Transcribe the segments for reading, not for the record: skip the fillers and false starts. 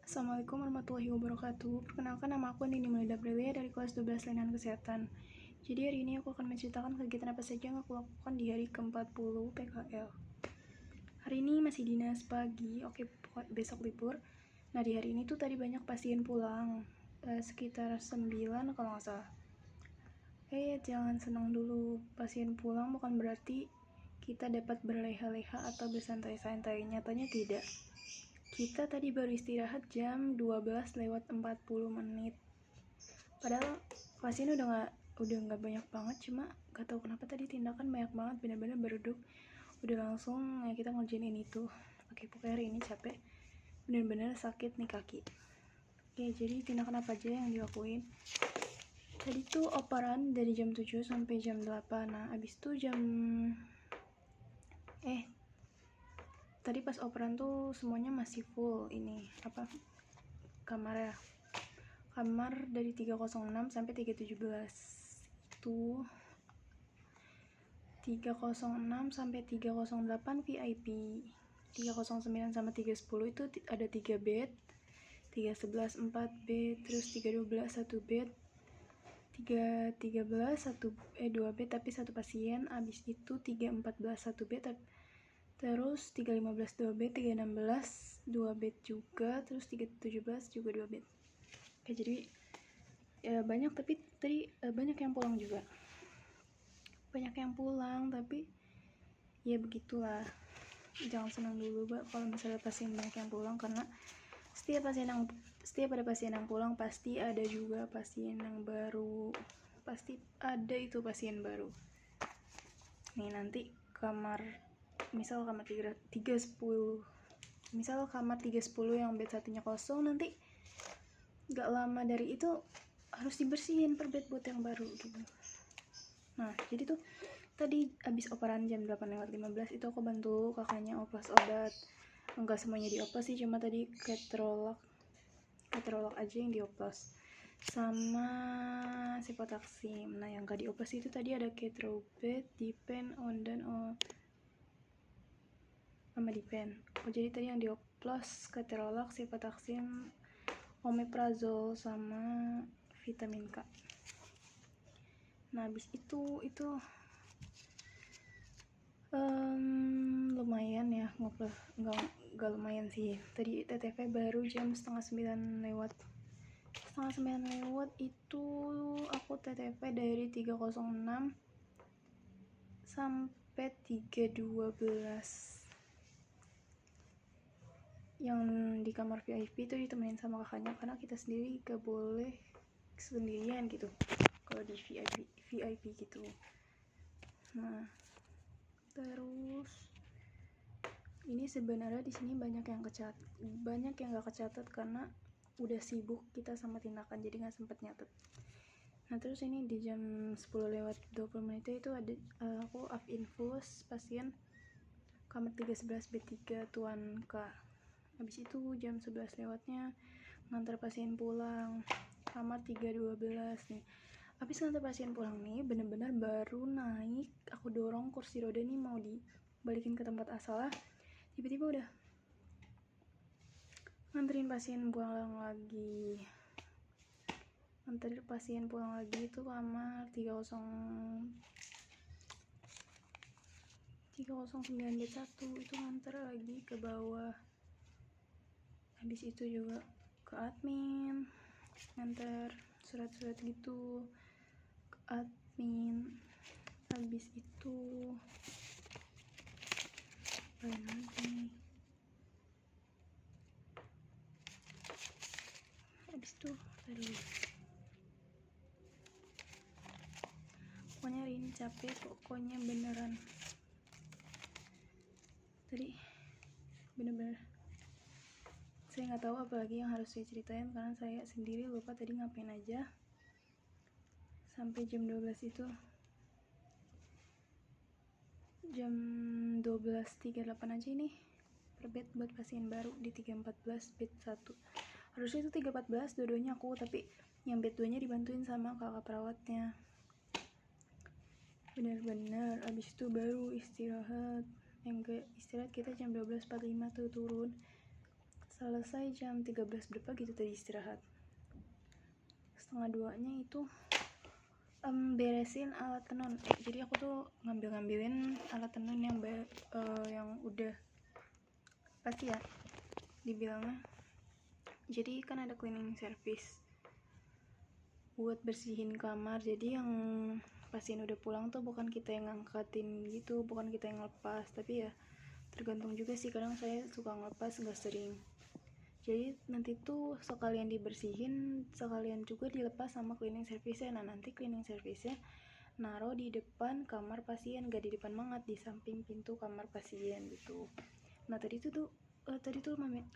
Assalamualaikum warahmatullahi wabarakatuh. Perkenalkan, nama aku Nini Melida Aprilia dari kelas 12 Lainan Kesehatan. Jadi hari ini aku akan menceritakan kegiatan apa saja yang aku lakukan di hari ke-40 PKL. Hari ini masih dinas pagi, oke, besok libur. Nah di hari ini tuh tadi banyak pasien pulang, sekitar 9 kalau nggak salah. Jangan senang dulu, pasien pulang bukan berarti kita dapat berleha-leha atau bersantai-santai, nyatanya tidak. Kita tadi baru istirahat jam 12:40. Padahal pasien udah nggak banyak banget, cuma gak tahu kenapa tadi tindakan banyak banget, benar-benar berduduk udah langsung ya kita ngerjain ini tuh. Oke, pokoknya hari ini capek, benar-benar sakit nih kaki. Oke, jadi tindakan apa aja yang dilakuin? Tadi tuh operan dari jam 7 sampai jam 8. Nah, abis itu tadi pas operan tuh semuanya masih full kamar dari 306 sampai 317. Itu 306 sampai 308 VIP, 309 sama 310 itu ada 3 bed, 311 4 bed, terus 312 1 bed, 313 2 bed tapi 1 pasien. Abis itu 314 1 bed, terus 315 2 bed, 316 2 bed juga, terus 317 juga 2 bed. Oke, jadi banyak, tapi tadi banyak yang pulang juga. Banyak yang pulang, tapi ya begitulah. Jangan senang dulu kalau misalnya pasien banyak yang pulang, karena setiap ada pasien yang pulang pasti ada juga pasien yang baru. Pasti ada itu pasien baru. Nih nanti misal kamar 310. Misal kamar 310 yang bed satunya kosong, nanti gak lama dari itu harus dibersihin per bed buat yang baru gitu. Nah, jadi tuh tadi abis operan jam 8:15 itu aku bantu kakaknya oplos obat. Enggak semuanya dioplos sih, cuma tadi keterolak aja yang dioplos sama Ciprofloxacin. Nah, yang gak dioplos itu tadi ada Ketrobet, Dipen, Ondan, sama Dipen. Jadi tadi yang dioplos keterolak, Ciprofloxacin, Omeprazole sama vitamin K. Nah, habis itu lumayan ya, nggak lumayan sih. Tadi TTV baru jam 8:30. 8:30 itu aku TTV dari 306 sampai 312. Yang di kamar VIP itu ditemenin sama kakaknya, karena kita sendiri gak boleh sendirian gitu kalau di VIP gitu. Nah, terus ini sebenarnya di sini banyak yang gak kecatat karena udah sibuk kita sama tindakan, jadi nggak sempet nyatet. Nah, terus ini di jam 10:20 itu ada aku up infus pasien kamar 311 B3 Tuan K. Habis itu jam 11 lewatnya ngantar pasien pulang kamar 312 nih. Habis ngantar pasien pulang nih, bener-bener baru naik, aku dorong kursi roda nih mau dibalikin ke tempat asal lah, tiba-tiba udah nganterin pasien pulang lagi itu kamar 309 B1 itu nganter lagi ke bawah. Habis itu juga ke admin nganter surat-surat gitu ke admin. Habis itu pokoknya hari ini capek, pokoknya beneran. Tadi bener-bener saya nggak tahu apalagi yang harus saya ceritain, karena saya sendiri lupa tadi ngapain aja sampai jam 12 itu. Jam 12:38 aja ini per bed buat pasien baru di 314 bed 1. Harusnya itu 314 dua-duanya aku, tapi yang bed 2 nya dibantuin sama kakak perawatnya. Bener-bener abis itu baru istirahat. Istirahat kita jam 12:45 tuh turun selesai jam 13 berapa gitu tadi istirahat. 1:30-nya itu beresin alat tenun. Jadi aku tuh ngambilin alat tenun yang udah pasti ya dibilangnya. Jadi kan ada cleaning service buat bersihin kamar. Jadi yang pasien udah pulang tuh bukan kita yang ngangkatin gitu, bukan kita yang lepas, tapi ya tergantung juga sih, kadang saya suka ngelepas, nggak sering. Jadi nanti tuh sekalian dibersihin, sekalian juga dilepas sama cleaning service-nya. Nah nanti cleaning service-nya naruh di depan kamar pasien, gak di depan banget, di samping pintu kamar pasien gitu. Nah tadi tuh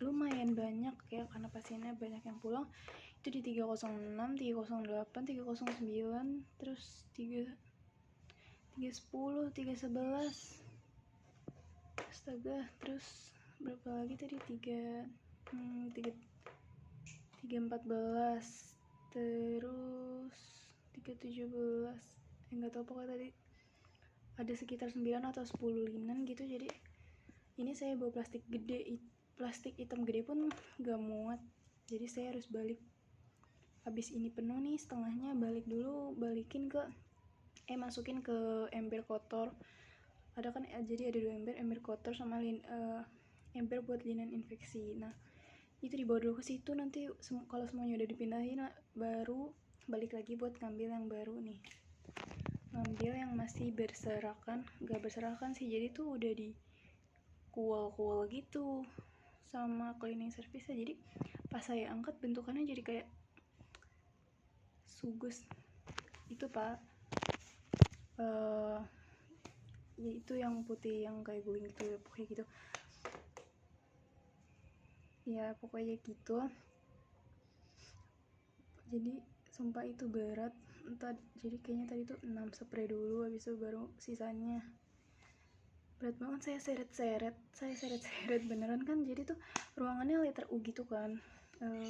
lumayan banyak ya, karena pasiennya banyak yang pulang. Itu di 306, 308, 309, terus 310, 311. Astaga, terus berapa lagi tadi? 314, terus 317, nggak tahu, pokoknya tadi ada sekitar 9 atau 10 linen gitu. Jadi ini saya bawa plastik hitam gede pun gak muat, jadi saya harus balik. Habis ini penuh nih setengahnya, masukin ke ember kotor. Ada kan, jadi ada 2 ember kotor sama ember buat linen infeksi. Nah itu dibawa dulu ke situ, nanti kalau semuanya udah dipindahin baru balik lagi buat ngambil yang baru nih, ngambil yang masih gak berserakan sih, jadi tuh udah di kual gitu sama cleaning service. Jadi pas saya angkat bentukannya jadi kayak sugus itu pak, ya itu yang putih yang kayak guling gitu ya, pokoknya gitu ya, pokoknya gitu. Jadi sumpah itu berat. Jadi kayaknya tadi tuh 6 spray dulu, habis itu baru sisanya. Berat banget, saya seret beneran kan. Jadi tuh ruangannya letter U gitu kan,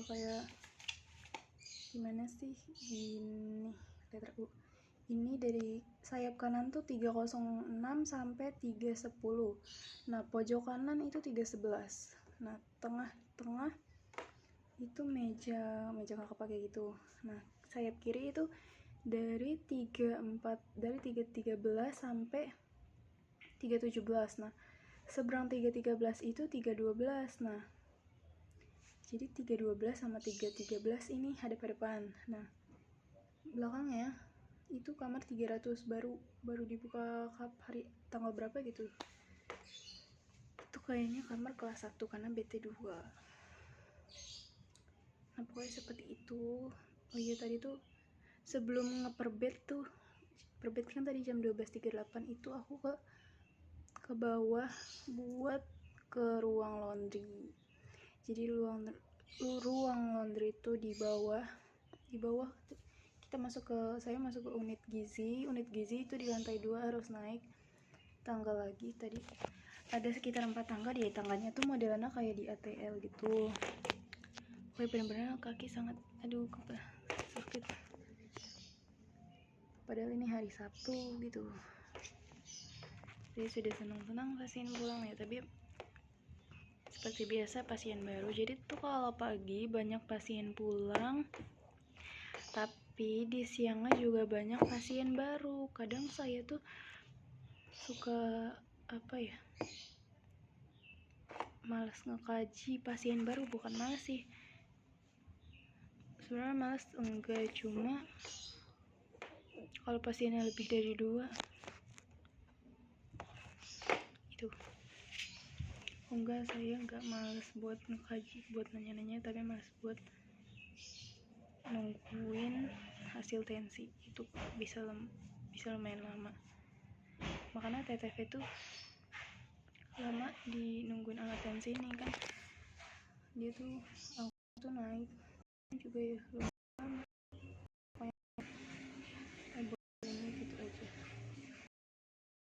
kayak gimana sih, gini letter U. Ini dari sayap kanan tuh 306 sampai 310. Nah pojok kanan itu 311. Nah tengah itu meja nggak kepake gitu. Nah sayap kiri itu dari 313 sampai 317. Nah seberang 313 itu 312. Nah jadi 312 sama 313 ini hadap-hadapan. Nah belakangnya itu kamar 300, baru dibuka tanggal berapa gitu. Itu kayaknya kamar kelas 1 karena BT2. Nah pokoknya seperti itu. Oh iya tadi tuh sebelum ngeperbed tuh, perbed kan tadi jam 12.38, itu aku ke bawah buat ke ruang laundry. Jadi ruang laundry itu di bawah saya masuk ke unit gizi itu di lantai 2, harus naik tangga lagi. Tadi ada sekitar 4 tangga, di tangganya tuh modelnya kayak di ATL gitu. Pokoknya bener-bener kaki sangat sakit, padahal ini hari Sabtu gitu. Jadi sudah senang-senang pasien pulang ya, tapi seperti biasa pasien baru. Jadi tuh kalau pagi banyak pasien pulang, tapi di siangnya juga banyak pasien baru. Kadang saya tuh suka malas ngekaji pasien baru. Bukan malas sih, sebenarnya malas enggak, cuma kalau pasiennya lebih dari 2 itu enggak, saya enggak malas buat ngekaji, buat nanya-nanya, tapi malas buat nungguin hasil tensi. Itu bisa lumayan lama, makanya TTV tuh lama di nungguin alat tensi ini kan. Dia tuh naik juga ya lumayan lama.